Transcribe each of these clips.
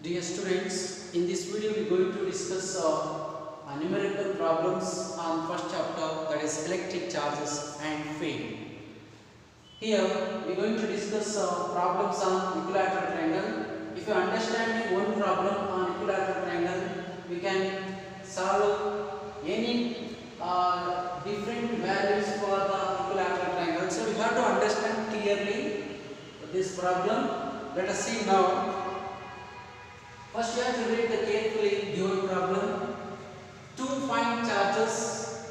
Dear students, in this video we are going to discuss numerical problems on first chapter, that is electric charges and field. Here we are going to discuss problems on equilateral triangle. If you understand one problem on equilateral triangle, we can solve any different values for the equilateral triangle. So we have to understand clearly this problem. Let us see now. First, you have to read the carefully given problem. 2 point charges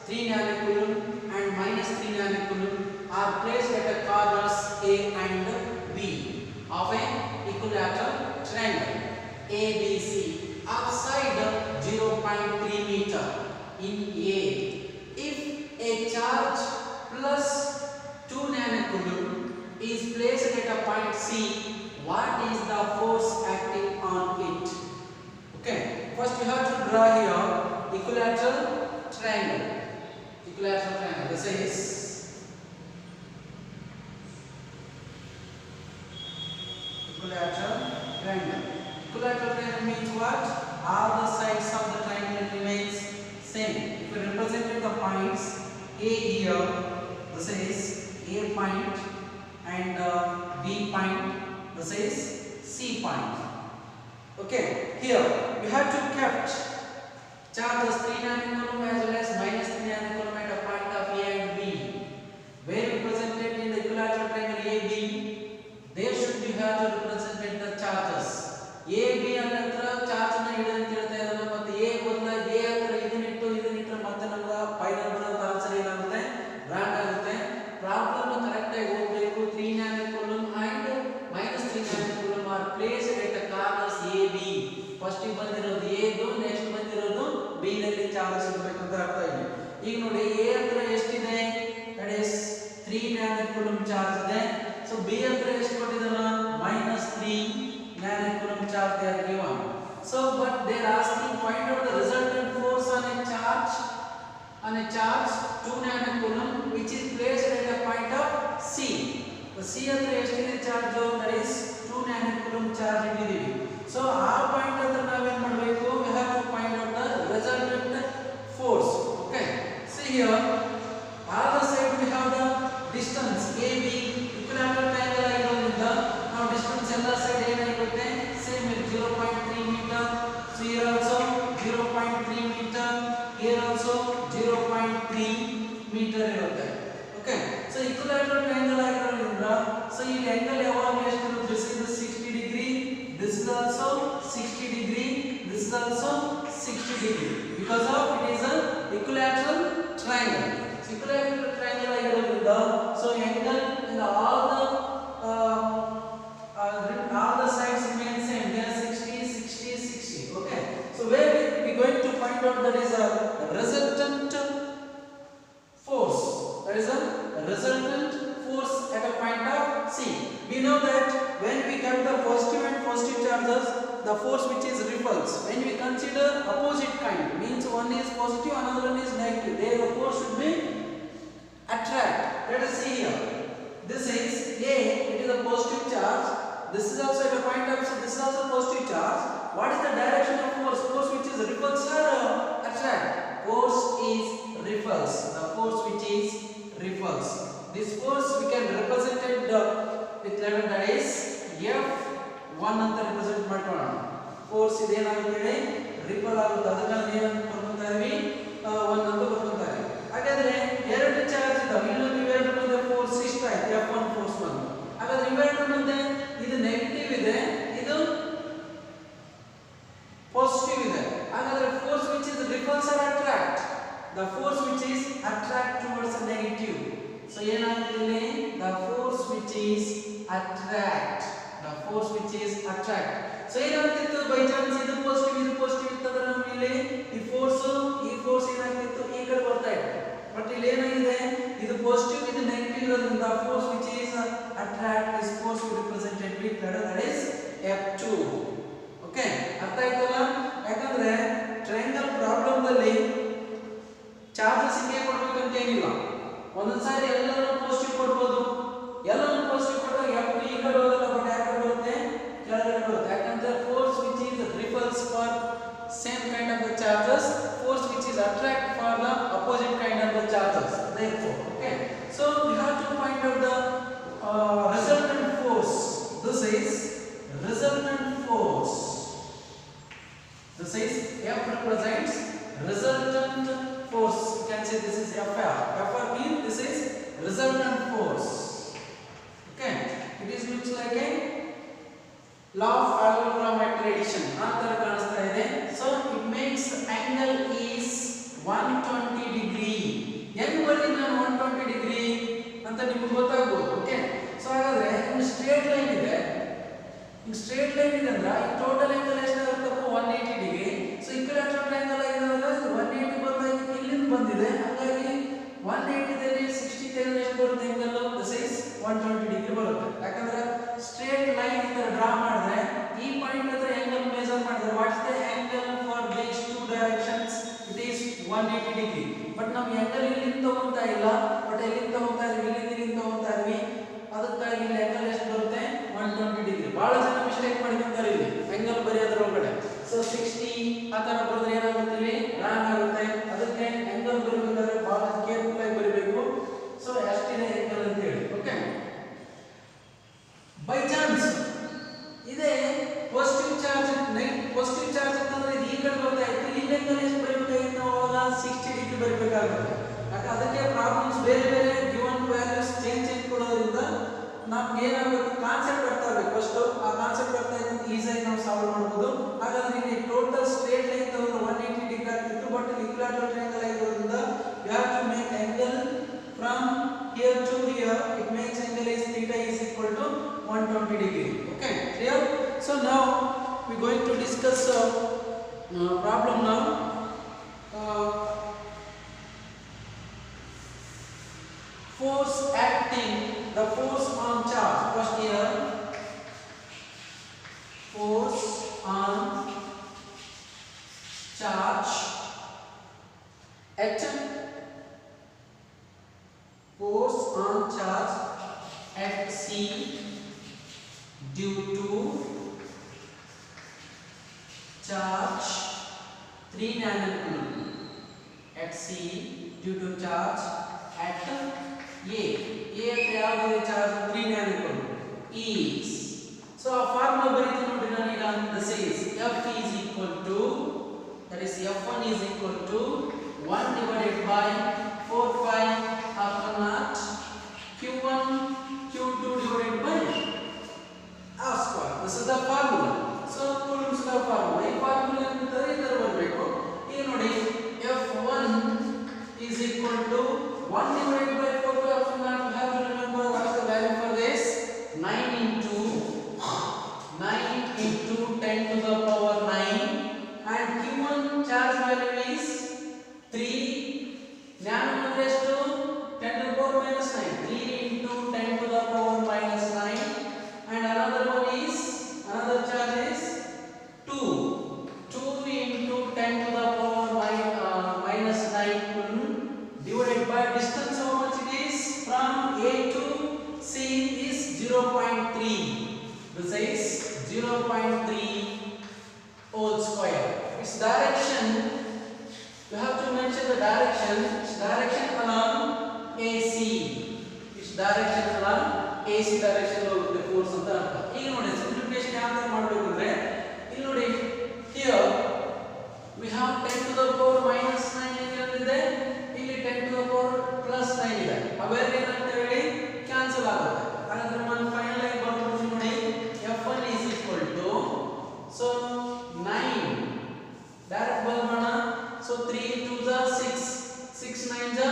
3 nanocoulomb and minus 3 nanocoulomb are placed at the corners A and B of an equilateral triangle ABC outside 0.3 meter in A. If a charge plus 2 nanocoulomb is placed at a point C, what is the force acting on it? Okay, first you have to draw here equilateral triangle. Equilateral triangle. This is equilateral triangle. Equilateral triangle means what? All the sides of the triangle remains same. If we represent the points A here, this is A point and B point. This is C point. Okay, here you have to kept charges 3 nanocoulomb as well as minus 3 nanocoulomb at a point of A and B. Where represented in the equilateral triangle AB, there should be have to represented the charges. AB and charge na ide anta ಹೇಳ್ತಾ ಇರೋದು ಮತ್ತೆ A ಬದಲಾಗಿ A ಅಂದ್ರೆ ಇದನ್ನಿಟ್ಟು ಮತ್ತೆ ನಮಗೆ final ಬರೋದು answer ಏನಾಗುತ್ತೆ wrong ಆಗುತ್ತೆ. ಪ್ರಾಬ್ಲಮ್ ಕರೆಕ್ಟ್ ಆಗಿ ಓದಬೇಕು. 3 nanocoulomb and minus 3 nanocoulomb are placed at the corners AB. First ಬಂದಿರೋದು A ದು, ನೆಕ್ಸ್ಟ್ ಬಂದಿರೋದು B ನಲ್ಲಿ ಚಾರ್ಜ್ ಇರಬೇಕು ಅಂತ ಅರ್ಥ ಇದೆ. ಈಗ ನೋಡಿ A ಹತ್ರ ಎಷ್ಟಿದೆ? ದಟ್ ಇಸ್ 3 nanocoulomb ಚಾರ್ಜ್ ಇದೆ. ಸೊ B ಹತ್ರ ಎಷ್ಟು ಕೊಟ್ಟಿದ್ದಾನೆ? -3 nanocoulomb charge they are given. So but they are asking find out the resultant force on a charge 2 nanocoulomb which is placed at a point of C. C ಹತ್ರ ಎಷ್ಟಿದೆ charge? That is 2 nanocoulomb charge ಇಟ್ಟಿದ್ದೀವಿ. So ಆ point ಹತ್ರ ನಾವೇನು ಮಾಡಬೇಕು? we have to find out the resultant force. Okay, see here all the side we have the distance AB equilateral triangle ಆಗಿರೋದ್ರಿಂದ ನಾವು distance ಎಲ್ಲ ಸೈಡ್ ಏನಾಗಿರುತ್ತೆ same 0.3 meter. So here also 0.3 meter, here also 0.3 meter ಇರುತ್ತೆ. Okay, so equilateral triangle ಆಗಿರೋದ್ರಿಂದ so ಈ angle ಯಾವಾಗಲೂ ಎಷ್ಟು? this is 60 degree, this is also 60 degree, this is also 60 degree because of it is an equilateral triangle. So equilateral triangle ಆಗಿರೋದ್ರಿಂದ so angle in all the sides remain same. They are 60 60 60. Okay, so where we going to find out that is a resultant force. That is a resultant force at a point of C. We know that when we get the positive and positive charges, the force which is repulse. When we consider opposite kind, means one is positive, another one is negative, there the force should be attract. Let us see here. This is A, it is a positive charge. This is also at a point of C, this is also positive charge. What is the direction of force? Force which is repulse or attract? Force is repulse. The force which is repulse. This force we can represent it with letter that is F1 ಅಂತ represent ಮಾಡ್ಕೊಳ್ಳೋಣ. Force ಇದೇನಾಗುತ್ತೆ? Ripple ಆಗುತ್ತೆ. ಅದನ್ನ ಏನು ಬರ್ಕೊಂತಾ ಇದೀವಿ? 1 ಅಂತ ಬರ್ಕೊಂತಾ ಇದೀವಿ. ಹಾಗಾದ್ರೆ ಎರಡು ಚಾರ್ಜ್ ಇದಾವೆ. ಇಲ್ಲೊಂದು ಇವೆರಡು ಮಧ್ಯೆ ಫೋರ್ಸ್ ಇಷ್ಟ ಆಯ್ತು. F1 ಫೋರ್ಸ್ ಬಂತು. ಹಾಗಾದ್ರೆ ಇವೆರಡು ಮಧ್ಯೆ ಇದು ನೆಗೆಟಿವ್ ಇದೆ, ಇದು ಪಾಸಿಟಿವ್ ಇದೆ. ಹಾಗಾದ್ರೆ force which is repulse or attract? The force which is attract towards negative. So ಏನಾಗುತ್ತೆ ಇಲ್ಲಿ? The force which is attract. The force which is attract. So ಏನಾಗ್ತಿತ್ತು? ಬೈ ಚಾನ್ಸ್ ಇದು ಪಾಸಿಟಿವ್ ಇತ್ತಂದ್ರೆ ನಮಗೆ ಇಲ್ಲಿ ಈ ಫೋರ್ಸ್ ಏನಾಗ್ತಿತ್ತು? ಈ ಕಡೆ ಬರ್ತಾ ಇತ್ತು. ಬಟ್ ಇಲ್ಲಿ ಏನಾಗಿದೆ? ಇದು ಪಾಸಿಟಿವ್, ಇದು ನೆಗೆಟಿವ್ ಇರೋದ್ರಿಂದ force which is attract is force represented with letter that is F2. Okay, ಅರ್ಥ ಆಯ್ತಲ್ಲ? ಯಾಕಂದ್ರೆ ಟ್ರಯಾಂಗಲ್ ಪ್ರಾಬ್ಲಮ್ ದಲ್ಲಿ ಚಾರ್ಜಸ್ ಹಿಂಗೆ ಕೊಡಬೇಕಂತ ಏನಿಲ್ಲ. ಒಂದೊಂದು ಸಾರಿ ಎಲ್ಲರೂ ಪಾಸಿಟಿವ್ ಕೊಡಬಹುದು, ಎಲ್ಲರೂ ಪಾಸಿಟಿವ್ ಕೊಟ್ಟಾಗ F2 ಈ ಕಡೆ ಹೋಗಲ್ಲ, ಬಟ್ ಯಾಕೆ ಬರುತ್ತೆ? ಕೆಳಗಡೆ ಬರುತ್ತೆ. ಯಾಕಂದ್ರೆ force which is represents resultant force. You can say this is FR. FR means this is resultant force. Okay, it is looks like a law of alveolar addition. Another ಕಾಣಿಸ್ತಾ ಇದೆ. So it makes angle is 120 degree. ಹೆಂಗ್ ಬರೀ ನಾನು 120 degree ಅಂತ ನಿಮಗೆ ಗೊತ್ತಾಗಬಹುದು. Okay, so ಹಾಗಾದ್ರೆ ಒಂದು straight line ಇದೆ. ಈ ಸ್ಟ್ರೇಟ್ ಲೈನ್ ಇದೆ ಅಂದ್ರೆ ಈ ಟೋಟಲ್ ಆಂಗಲ್ ಎಷ್ಟಾಗುತ್ತಪ್ಪ 180 ಡಿಗ್ರಿ. ಸೊ ಈಕ್ವಿಲಾಟರಲ್ ಆಂಗಲ್ ಆಗಿರೋದ್ರೆ 180 ಬಂದಾಗ ಇಲ್ಲಿಂದ ಬಂದಿದೆ. ಹಾಗಾಗಿ 180 ದಲ್ಲಿ 60 ತೆಗೆದ್ರೆ ಎಷ್ಟು ಬರುತ್ತೆ ಆಂಗಲ್? ದಿಸ್ ಇಸ್ 120 ಡಿಗ್ರಿ ಬರುತ್ತೆ. ಯಾಕಂದ್ರೆ ಸ್ಟ್ರೇಟ್ ಲೈನ್ ಇಂದ ಡ್ರಾ ಮಾಡಿದ್ರೆ ಈ ಪಾಯಿಂಟ್ ಹತ್ರ ಆಂಗಲ್ ಮೆಜರ್ ಮಾಡಿದ್ರೆ what is the angle for these two directions? It is 180 degree. But ನಾವು ಆಂಗಲ್ ಇಲ್ಲಿಂದ ತಗೊಂತಾ ಇಲ್ಲ, ಬಟ್ ಎಲ್ಲಿಂದ ತಗೊಂತಾ ಇದೀವಿ? ಇಲ್ಲಿಂದ ತಗೊಂತಾ ಇದೀವಿ. ಅದಕ್ಕಾಗಿ ಇಲ್ಲಿ ಆಂಗಲ್ ಎಷ್ಟು ಬರುತ್ತೆ? 120 ಡಿಗ್ರಿ. ಬಹಳ ಜನ ಮಿಸ್ಟೇಕ್ ಮಾಡ್ಕೊಂತಾರೆ ಇಲ್ಲಿ ಆಂಗಲ್ ಬರೆಯೋದ್ರ ಒಳಗಡೆ. ಸೊ 60 ಆ ತರ ಬರೆದ್ರೆ ಏನಾಗುತ್ತೆ? ಇಲ್ಲಿ ರಾಂಗ್ ಆಗುತ್ತೆ. ಅದಕ್ಕೆ ಆಂಗಲ್ ಬರಬೇಕಾದ್ರೆ ಬಹಳ ಕೇರ್ಫುಲ್ ಆಗಿ ಬರಬೇಕು. ಸೊ ಎಷ್ಟಿದೆ ಆಂಗಲ್ ಅಂತ ಹೇಳಿ. ಓಕೆ, ಬೈ ಚಾನ್ಸ್ ಇದೆ ಪಾಸಿಟಿವ್ ಚಾರ್ಜ್ ಪಾಸಿಟಿವ್ ಚಾರ್ಜ್ ಅಂತಂದ್ರೆ ಇದು ಈ ಕಡೆ ಬರ್ತಾ ಇತ್ತು, ಇಲ್ಲಿ ಆಂಗಲ್ ಎಷ್ಟು ಬರಬೇಕಾಗಿತ್ತು? ನಾವು ಅವಾಗ 60 ಡಿಗ್ರಿ ಬರಬೇಕಾಗುತ್ತೆ. ಯಾಕೆ ಅದಕ್ಕೆ ಪ್ರಾಬ್ಲಮ್ಸ್ ಬೇರೆ ಬೇರೆ ಗಿವನ್ ವ್ಯಾಲ್ಯೂಸ್ ಚೇಂಜ್ ಕೊಡೋದ್ರಿಂದ ನಮ್ಗೆ ಏನಾಗಬೇಕು? ಕಾನ್ಸೆಪ್ಟ್ ಅರ್ಥ ಆಗಬೇಕು. ಫಸ್ಟ್ ಆ ಕಾನ್ಸೆಪ್ಟ್ ಅರ್ಥ ಆಯ್ತು ಈಸಿಯಾಗಿ ನಾವು ಸಾಲ್ವ್ ಮಾಡಬಹುದು. ಹಾಗಾದ್ರೆ ಇಲ್ಲಿ ಟೋಟಲ್ ಸ್ಟ್ರೇಟ್ ಲೈನ್ ತಗೊಂಡ್ರೆ 180 ಡಿಗ್ರಿ ಆಗ್ತಿತ್ತು. ಬಟ್ ಈಕ್ವಿಲಾಟರಲ್ ಟ್ರಯಾಂಗಲ್ ಆಗಿರೋದ್ರಿಂದ we have to make angle from here to here. It makes angle is theta is equal to 120 degree. Okay, clear? So now we going to discuss problem now. Force acting, the force on charge. First here, force on charge at force on charge at C due to charge 3 nanocoulomb at C due to charge at A at ಯಾವುದು charge 3 nanocoulomb is. So a formula ಬರೀತೀನಿ ನೋಡಿ ನಾನು ಈಗ. This is F is equal to, that is F1 is equal to 1 divided by 4 pi upon naught Q1 Q2 divided by R square. This is the formula. So Coulomb's law formula. ಈ formula ಅಂತ ಇದರ ಬರಬೇಕು. ಈಗ ನೋಡಿ F1 is equal to 1 divided by 4 pi upon naught. You have to remember what is the value for this? 9 into 10 to the power 9, and Q1 charge value is 3 nanometer raised to 10 to the power minus 9. 3 into 10 to the power minus 9, and another one is, another charge is 2 into 10 to the power minus 9 coulomb divided by distance. How much it is? From A to C is 0.3. This is 0.3 whole square. Its direction, you have to mention the direction. Its direction along AC. Its direction along AC direction ಹೋಗುತ್ತೆ force ಅಂತ ಅರ್ಥ. ಈಗ ನೋಡಿ simplification ಯಾವ ತರ ಮಾಡಬೇಕು ಅಂದ್ರೆ ಇಲ್ಲಿ ನೋಡಿ here we have 10 to the power minus 9 ಇದೆ, ಇಲ್ಲಿ 10 to the power plus 9 ಇದೆ. ಅವೆರಡು ಏನಾಗುತ್ತೆ ಹೇಳಿ ಕ್ಯಾನ್ಸಲ್ ಆಗುತ್ತೆ. ಹಾಗಾದ್ರೆ ನಾನು ಫೈನಲ್ ಆಗಿ ಬರ್ತೀನಿ ನೋಡಿ F1 is equal to, so 9 direct ಬರೋಣ. So 3 into the 6 9 the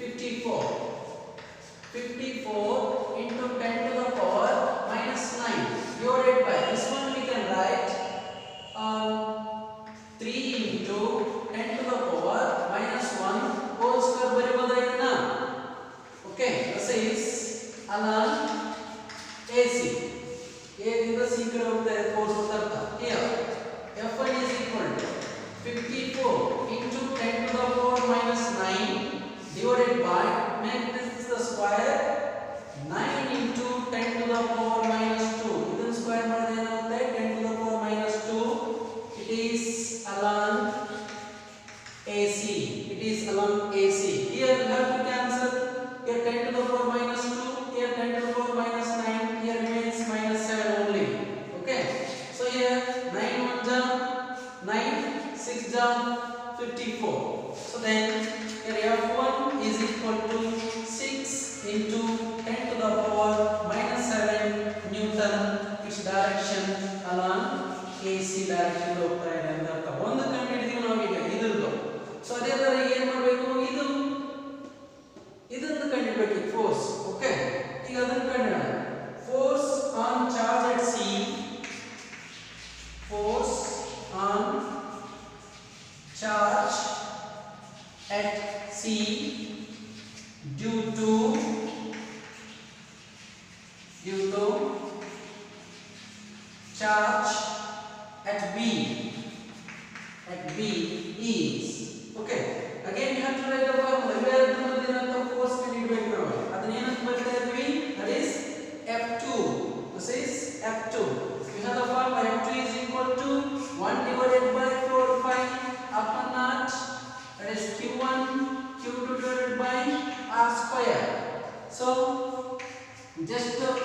54 into 10 to the power minus 9 divided by this one we can write 3 into 10 to the power minus 1 whole square ಬರೆಯಬಹುದು ಇದನ್ನ. Okay, this is along AC. A ದಿಂದ C ಕಡೆ ಹೋಗ್ತಾ ಇದೆ force ಅಂತ ಅರ್ಥ. Here F1 is equal to 54 into 10 to the power minus 9 divided by, make this is the square, 9 into 10 to the power minus 2. ಇದನ್ನ square ಮಾಡಿದ್ರೆ ಏನಾಗುತ್ತೆ? 10 to the power minus 2. It is along AC. It is along AC. Here we have to cancel. Here 10 to the power minus 2. Here 10 to the power minus 9. Here remains minus 7 only. Okay. So here 9 1 9, C due to charge at B is okay. Again you have to write the formula. Where the force can be made now. That is F2. This is F2. You have the formula F2 is equal to 1 divided by 4 pi upon naught. That is Q1 divided by R square. So just fill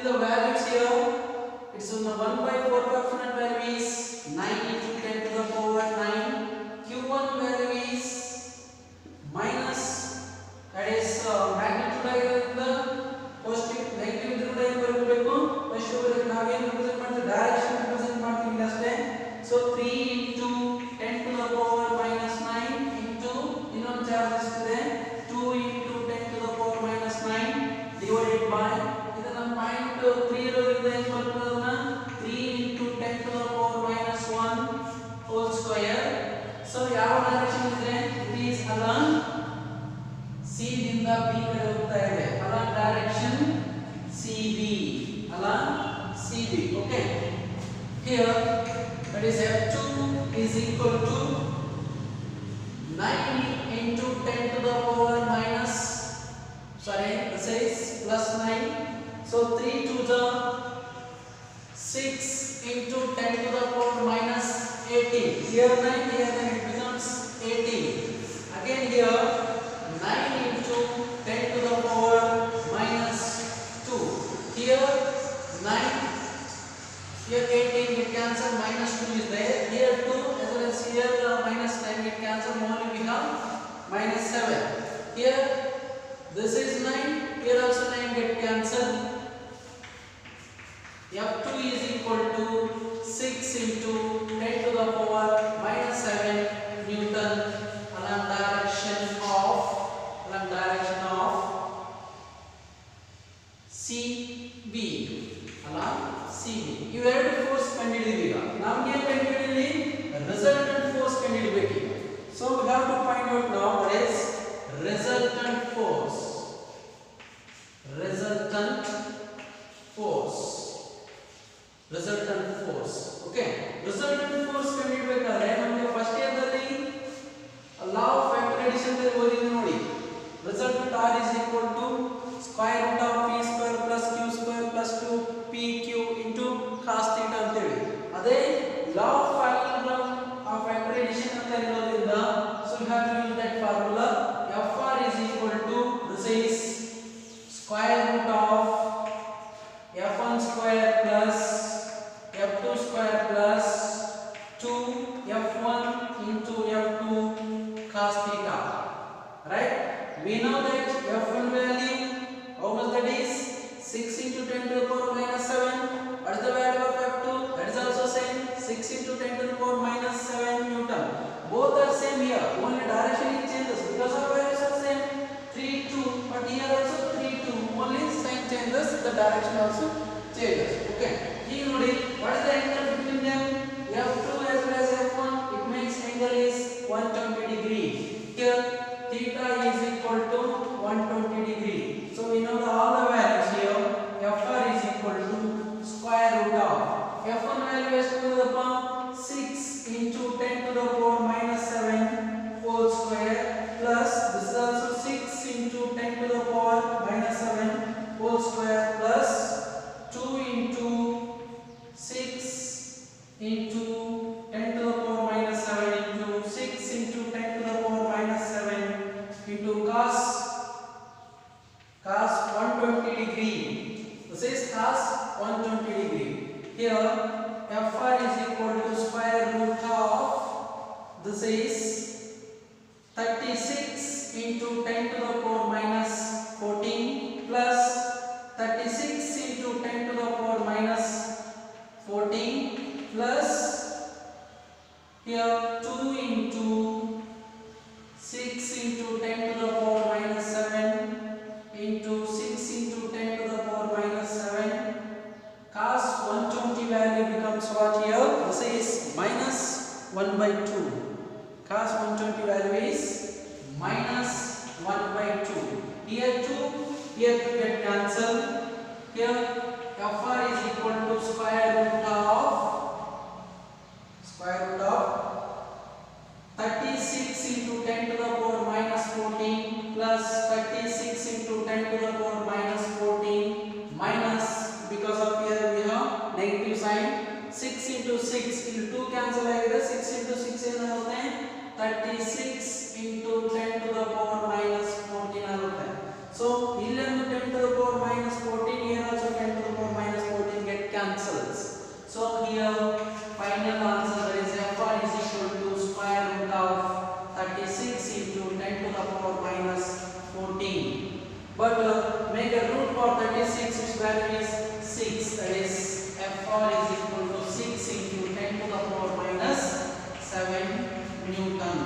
the values here. It's on the 1 by 4 approximate value is 9 into 10 to the power 9. Q1 value is minus, that is magnitude the positive negative direction represent last. So 3 into 10 to the power minus 9 into charges 2 into 10 to the power minus 9 divided by 3 into 10 to the power minus 1 whole square. So ಯಾವ direction ಇದೆ? It is along C ದಿಂದ B ಕಡೆ ಹೋಗ್ತಾ ಇದೆ. Along direction CB. Along CB. Okay. Here that is F2 is equal to 9 into 10 to the power minus, this is plus 9. So 3 to the 6 into 10 to the power minus 18. Here 9, here then it becomes 18. Again here 9 into 10 to the power minus 2. Here 9, here 18 get cancelled, minus 2 is there. Here 2 as well as here minus 9 get cancelled, only become minus 7. Here this is 9, here also 9 get cancelled. F2 is equal to 6 into 10 to the power minus 7 Newton along direction of CB. Along CB. You have to force ಕಂಡುಹಿಡಿಯಬೇಕು. ನಮಗೆ ಏನು ಕಂಡುಹಿಡಿಯಲಿ? Resultant force ಕಂಡುಹಿಡಿಯಬೇಕು. So we have to find out now what is resultant force. Resultant force. Okay. Resultant force ಕಂಡುಹಿಡಿಯಬೇಕಾದ್ರೆ ನಮಗೆ first ಇಯರ್ದಲ್ಲಿ law of factor addition ದಲ್ಲಿ ಓದಿದ್ವಿ ನೋಡಿ. Resultant R is equal to square root of p square plus q square plus 2pq into cos theta ಅಂತ ಹೇಳಿ. ಅದೇ law of factor addition ಅಂತ ಇರೋದ್ರಿಂದ so you have to use that formula. Fr is equal to, this is square root of f1 square plus f2 square plus 2f1 into f2 cos theta. Right? We know that f1 value, how much that is? 6 into 10 to the power minus 7. What is the value of f2? That is also same. 6 into 10 to the power minus 7 Newton. Both are same here. Only direction is changes because our values are same. 3, 2. But here also 3, 2. Only sign changes. The direction also changes. Okay. Here nodi. What is the angle between them? F2 as well as F1. It makes angle is 120 degree. Here theta is equal to 120 degree. So we know all the values here. Fr is equal to square root of F1 value is to the power 6 into 10 to the power minus 7 whole square plus this is also 6 into 10 to the power minus 7 whole square plus 2 into 6 into 10 to the power minus 7 into 6 into 10 to the power minus 7 into cos 120 degree. This is cos 120 degree. Here Fr is equal to square root of, this is 36 into 10 to the power minus 14 plus 36 into 10 to the power minus 14 plus here 2 into 6 into 10 to the power minus 7 into 6 into 10 to the power minus 7. Cos 120 value becomes what here? This is minus 1 by 2. Cos 120 36 into 10 to the power minus 14 ಆಗುತ್ತೆ. So ಇಲ್ಲೊಂದು 10 to the power minus 14, here also 10 to the power minus 14 get cancels. So here final answer that is FR is equal to square root of 36 into 10 to the power minus 14. But make a root for 36, its value is 6, that is FR is equal to 6 into 10 to the power minus 7 Newton.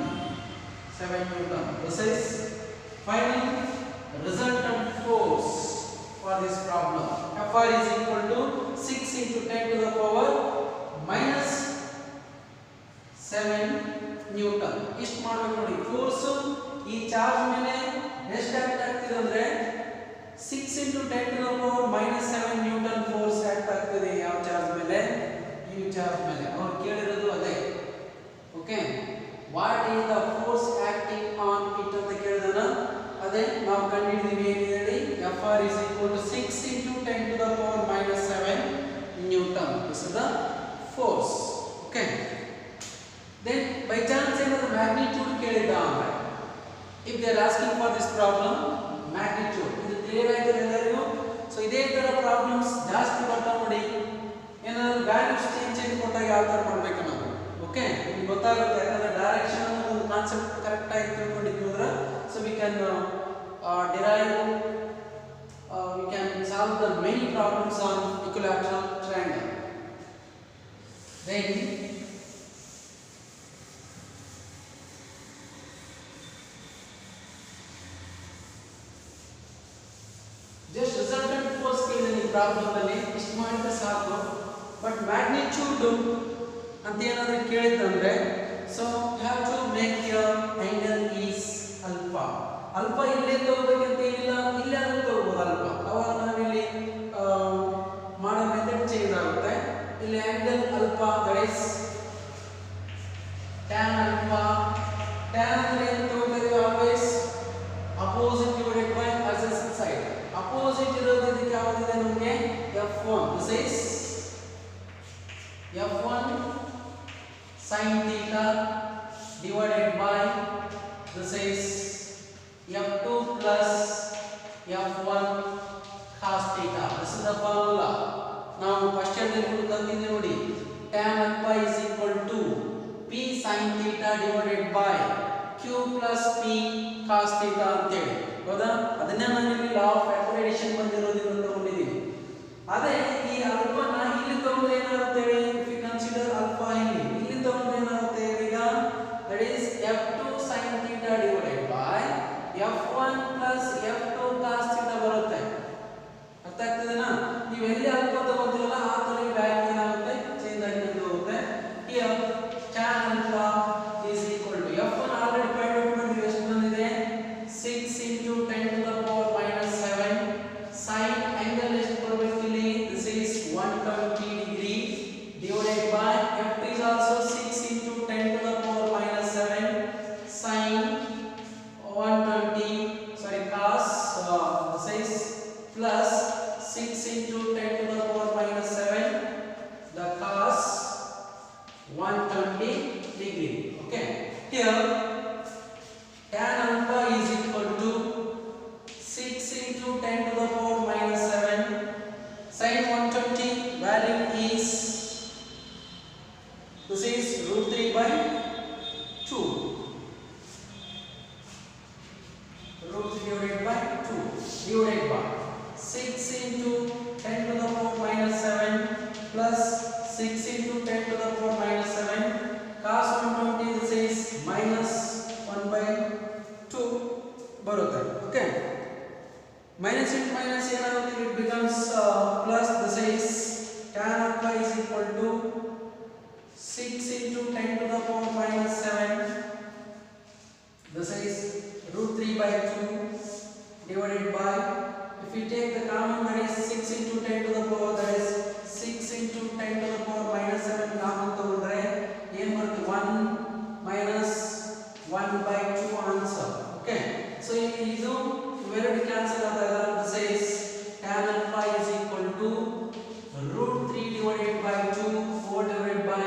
7 Newton. This is final resultant force for this problem. FR is equal to 6 into 10 to the power minus 7 Newton. ಇಷ್ಟು ಮಾಡಬೇಕು ನೋಡಿ. Force ಈ charge ಮೇಲೆ ಎಷ್ಟು act ಆಗ್ತಿದೆ ಅಂದ್ರೆ 6 into 10 to the power minus 7 Newton force act ಆಗ್ತಿದೆ. ಯಾವ ಚಾರ್ಜ್ ಮೇಲೆ? ಈ ಚಾರ್ಜ್ ಮೇಲೆ. ಅವ್ರು ಕೇಳಿರೋದು ಅದೇ. Okay, what is the force acting on it ಅಂತ ಕೇಳಿದನ ಅದೇ ನಾವು ಕಂಡುಹಿಡಿದೀವಿ. ಏನು ಹೇಳಿ? FR is equal to 6 into 10 to the power minus 7 Newton. This is the force. Okay. Then by chance ಏನಾದರೂ magnitude ಕೇಳಿದ ಅಂದ್ರೆ, if they are asking for this problem magnitude, ಇದು clear ಆಗಿದೆ ಎಲ್ಲರಿಗೂ? ಸೊ ಇದೇ ತರ ಪ್ರಾಬ್ಲಮ್ಸ್ ಜಾಸ್ತಿ ಬರ್ತಾ ನೋಡಿ. ಏನಾದರೂ ವ್ಯಾಲ್ಯೂಸ್ ಚೇಂಜ್ ಕೊಟ್ಟಾಗ ಯಾವ ತರ ಮಾಡಬೇಕು ನಾವು? ಓಕೆ, ನಿಮಗೆ ಗೊತ್ತಾಗುತ್ತೆ. ಯಾಕಂದ್ರೆ ಡೈರೆಕ್ಷನ್ ಅನ್ನೋ ಒಂದು ಕಾನ್ಸೆಪ್ಟ್ ಕರೆಕ್ಟ್ ಆಗಿ ತಿಳ್ಕೊಂಡಿದ್ವಿ ಅಂದ್ರೆ, so we can derive we can solve the many problems on equilateral triangle. Then just resultant force ಕೇಳಿದ ಪ್ರಾಬ್ಲಮ್ ಅಲ್ಲಿ ಇಷ್ಟು ಮಾಡಿದ್ರೆ ಸಾಕು. ಬಟ್ ಮ್ಯಾಗ್ನಿಟ್ಯೂಡ್ ಅಂತ ಏನಾದರೂ ಕೇಳಿದ್ರೆ, so you have to make your angle is alpha. Alpha ಇಲ್ಲೇ ತಗೋಬೇಕಂತ ಏನಿಲ್ಲ, ಇಲ್ಲೇ ಆದ್ರೂ ತಗೋಬಹುದು ಅಲ್ಫಾ. ಅವಾಗ ನಾವಿಲ್ಲಿ ಮಾಡೋ ಮೆಥಡ್ ಚೇಂಜ್ ಆಗುತ್ತೆ. ಇಲ್ಲಿ angle alpha that is tan alpha. tan ಅಂದ್ರೆ ಏನು ತಗೋತೀವಿ? Always opposite divided by adjacent side. Opposite ಇರೋದು ಇದಕ್ಕೆ ಯಾವ್ದಿದೆ ನಮಗೆ? f1. This is f1 sin theta divided by this is f2 plus f1 cos theta. This is the formula. Now first year ಅಲ್ಲಿ ತಂದಿದೆ ನೋಡಿ. tan alpha is equal to p sin theta divided by q plus p cos theta ಅಂತ ಹೇಳಿ. ಹೌದಾ? ಅದನ್ನೇ ನಾನು ಇಲ್ಲಿ law of ಅಕ್ಯುರೇಷನ್ ಬಂದಿರೋದ್ರಿಂದ ತಗೊಂಡಿದ್ದೀನಿ. ಅದೇ ಈ ಅಲ್ಫಾನ ಇಲ್ಲಿ ತಗೊಂಡ್ರೆ ಏನಾಗುತ್ತೆ ಹೇಳಿ? if you consider alpha ಇಲ್ಲಿ ತಗೊಂಡ್ರೆ ಏನಾಗುತ್ತೆ ಈಗ? that is f2 sin theta divided by f1 plus f2 cos theta ಬರುತ್ತೆ. ಅರ್ಥ ಆಗ್ತದೇನಾ? ನೀವು ಎಲ್ಲಿ ಅಲ್ಫಾ ತಗೋತೀರಲ್ಲ ಆ ತರ ಈ ವ್ಯಾಲ್ಯೂ ಏನಾಗುತ್ತೆ? ಚೇಂಜ್ ಆಗ್ತಾ ಹೋಗುತ್ತೆ. here tan alpha is equal to f1 already find out ಮಾಡಿದ್ವಿ. ಎಷ್ಟು ಬಂದಿದೆ? 6 into 10 to the power minus 7 sin angle ಎಷ್ಟು ಬರಬೇಕು ಇಲ್ಲಿ? this is 120 degree divided by f2 is also 6 into 10 to the power minus 7 sin 120 cos this is plus 6 into 10 to the power minus 7 the cos 120 degree. Okay, here tan alpha is equal to 6 into 10 to the power minus 7 sin 120 value is this is root 3 by 2. Root 3 divided by 2 divided by 6 into 10 to the power minus 7 plus 6 into 10 to the power minus 7 cos 120 this is minus 1 by 2 ಬರುತ್ತೆ. Okay, minus into minus ಏನಾಗುತ್ತೆ? it becomes plus. this is tan alpha is equal to 6 into 10 to the power minus 7 this is root 3 by 2 divided by, if we take the common, that is 6 into 10 to the power, that is 6 into 10 to the power minus 7 common ತಗೊಂಡ್ರೆ ಏನು ಬರುತ್ತೆ? 1 minus 1 by 2 answer. Okay, so ಇದು ಇವೆರಡು cancel ಆದಾಗ this is tan alpha is equal to root 3 divided by 2 4 divided by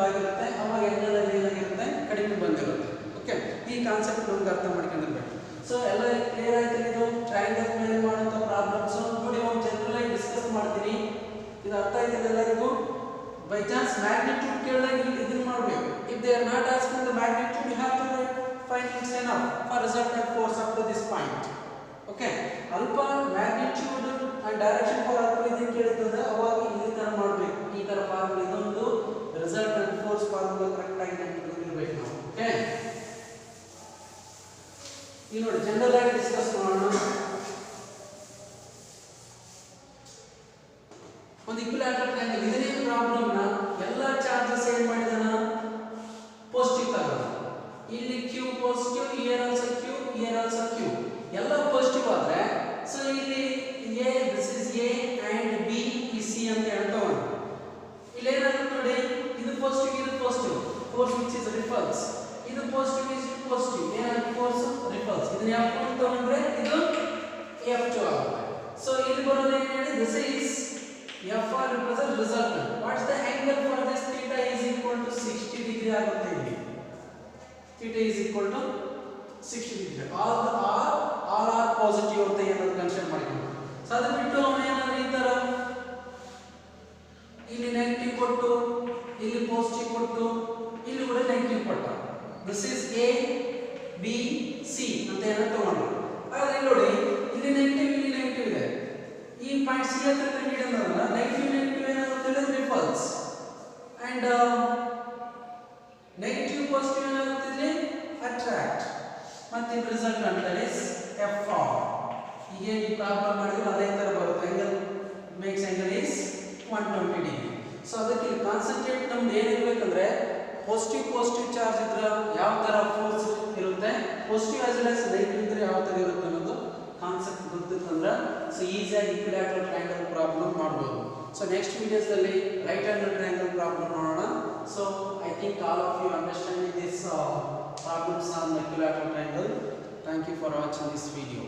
ಆಗಿರುತ್ತೆ, ಅವಾಗ angle ಅಲ್ಲಿ ಏನಾಗಿರುತ್ತೆ ಕಡಿಮೆ ಬಂದಿರುತ್ತೆ. ಓಕೆ, ಈ ಕಾನ್ಸೆಪ್ಟ್ ನಮ್ಗೆ ಅರ್ಥ ಮಾಡ್ಕೊಂಡಿರ್ಬೇಕು. ಸೊ ಎಲ್ಲ ಕ್ಲಿಯರ್ ಆಯ್ತು. ಇದು ಟ್ರಯಾಂಗಲ್ ಮೇಲೆ ಮಾಡುವಂತ ಪ್ರಾಬ್ಲಮ್ಸ್ ನೋಡಿ, ಒಂದು ಜನರಲ್ ಆಗಿ ಡಿಸ್ಕಸ್ ಮಾಡ್ತೀನಿ. ಇದು ಅರ್ಥ ಆಯ್ತು ಎಲ್ಲರಿಗೂ? ಬೈ ಚಾನ್ಸ್ ಮ್ಯಾಗ್ನಿಟ್ಯೂಡ್ ಕೇಳಿದಾಗ ಇದನ್ನ ಮಾಡಬೇಕು. If they are not asking the magnitude, you have to find it's enough for resultant force up to this point. Okay, alpha magnitude and direction for alpha ಇದನ್ನ ಕೇಳಿದ್ರೆ ಅವಾಗ ಈ ತರ ಮಾಡಬೇಕು. ಈ ತರ ಫಾರ್ಮುಲಾ ಇದೊಂದು ರಿಸಲ್ಟೆಂಟ್ ಫೋರ್ಸ್ ಫಾರ್ಮುಲಾ ಕರೆಕ್ಟ್ ಆಗಿ ನೆನಪಿಟ್ಕೊಂಡಿರ್ಬೇಕು ನಾವು. ಓಕೆ, ಈಗ ನೋಡಿ ಜನರಲ್ ಆಗಿ ಡಿಸ್ಕಸ್ ಮಾಡೋಣ. ಒಂದು ಈಕ್ವಿಲ್ಯಾಟರಲ್ ಟ್ರಯಾಂಗಲ್ ಇದನ್ನೇ ಪ್ರಾಬ್ಲಮ್ ನ ಎಲ್ಲ ಚಾರ್ಜಸ್ ಏನ್ ಮಾಡಿದಾನ ಪಾಸಿಟಿವ್ ತಗೊಂಡ. ಇಲ್ಲಿ q positive, here also q, here also q, ಎಲ್ಲ ಪಾಸಿಟಿವ್ ಆದ್ರೆ ಸೊ ಇಲ್ಲಿ a, this is a and b is c ಅಂತ ಹೇಳ್ತಾವ. ಇಲ್ಲಿ ಏನಾಗುತ್ತೆ ನೋಡಿ, ಇದು ಪಾಸಿಟಿವ್, ಇದು positive, force which is repulse, ಇದು ಪಾಸಿಟಿವ್, ಇದು ಪಾಸಿಟಿವ್, ಏನಾಗುತ್ತೆ ಫೋರ್ಸ್ ರಿಪಲ್ಸ್. ಇದನ್ನ f ಅಂತ ತಗೊಂಡ್ರೆ ಇದು f2 ಆಗುತ್ತೆ. ಸೊ ಇಲ್ಲಿ ಬರೋದು ಏನು ಹೇಳಿ, this is f represent resultant. What is the angle for this? Theta is equal to 60 degree ಆಗುತ್ತೆ. ಇಲ್ಲಿ theta is equal to 60 degree. all are positive ಅಂತ ಏನಾದ್ರು ಕನ್ಸಿಡರ್ ಮಾಡ್ಕೊಂಡು, ಸೊ ಅದು ಬಿಟ್ಟು ಅವನು ಏನಾದ್ರು ಈ ತರ ಇಲ್ಲಿ ನೆಗೆಟಿವ್ ಕೊಟ್ಟು ಇಲ್ಲಿ ಪಾಸಿಟಿವ್ ಕೊಟ್ಟು ಇಲ್ಲಿ ಕೂಡ ನೆಗೆಟಿವ್ ಕೊಟ್ಟ. This is a b c ಅಂತ ಏನಾದ್ರು ತಗೊಂಡ. ಆದ್ರೆ ನೋಡಿ ಇಲ್ಲಿ ನೆಗೆಟಿವ್, ಇಲ್ಲಿ ನೆಗೆಟಿವ್ ಇದೆ. ಈ ಪಾಯಿಂಟ್ ಸಿ ಹತ್ರ ನೀಡಿದ್ರಲ್ಲ, ನೆಗೆಟಿವ್ ಏನಾಗುತ್ತೆ ಅಂದ್ರೆ ರಿಪಲ್ಸ್ ಅಂಡ್ ನೆಗೆಟಿವ್ ಪಾಸಿಟಿವ್ ಏನಾಗುತ್ತೆ ಇಲ್ಲಿ ಅಟ್ರಾಕ್ಟ್. ಮತ್ತೆ ರಿಸಲ್ಟ್ ಅಂತ ಇಸ್ f r. ಈಗ ಈ ಪ್ರಾಬ್ಲಮ್ ಮಾಡಿದ್ರೆ ಅದೇ ತರ ಬರುತ್ತೆ. Angle makes angle is 120 degree. So ಅದಕ್ಕೆ ಕಾನ್ಸಂಟ್ರೇಟ್ ನಮ್ದು ಏನಿರಬೇಕಂದ್ರೆ ಪಾಸಿಟಿವ್ ಚಾರ್ಜ್ ಇದ್ರೆ ಯಾವ ತರ ಫೋರ್ಸ್ ಇರುತ್ತೆ, positive as well as negative ಇದ್ರೆ ಯಾವ ತರ ಇರುತ್ತೆ ಅನ್ನೋದು ಕಾನ್ಸೆಪ್ಟ್ ಗೊತ್ತಿತ್ತಂದ್ರೆ ಸೊ ಈಸಿಯಾಗಿ ಈಕ್ವಿಲ್ಯಾಟರಲ್ ಟ್ರಯಾಂಗಲ್ ಪ್ರಾಬ್ಲಮ್ ಮಾಡಬಹುದು. ಸೊ ನೆಕ್ಸ್ಟ್ ವಿಡಿಯೋಸ್ ಅಲ್ಲಿ ರೈಟ್ ಆಂಗಲ್ ಟ್ರಯಾಂಗಲ್ ಪ್ರಾಬ್ಲಮ್ ಮಾಡೋಣ. So I think all of you understanding this problems on equilateral triangle. Thank you for watching this video.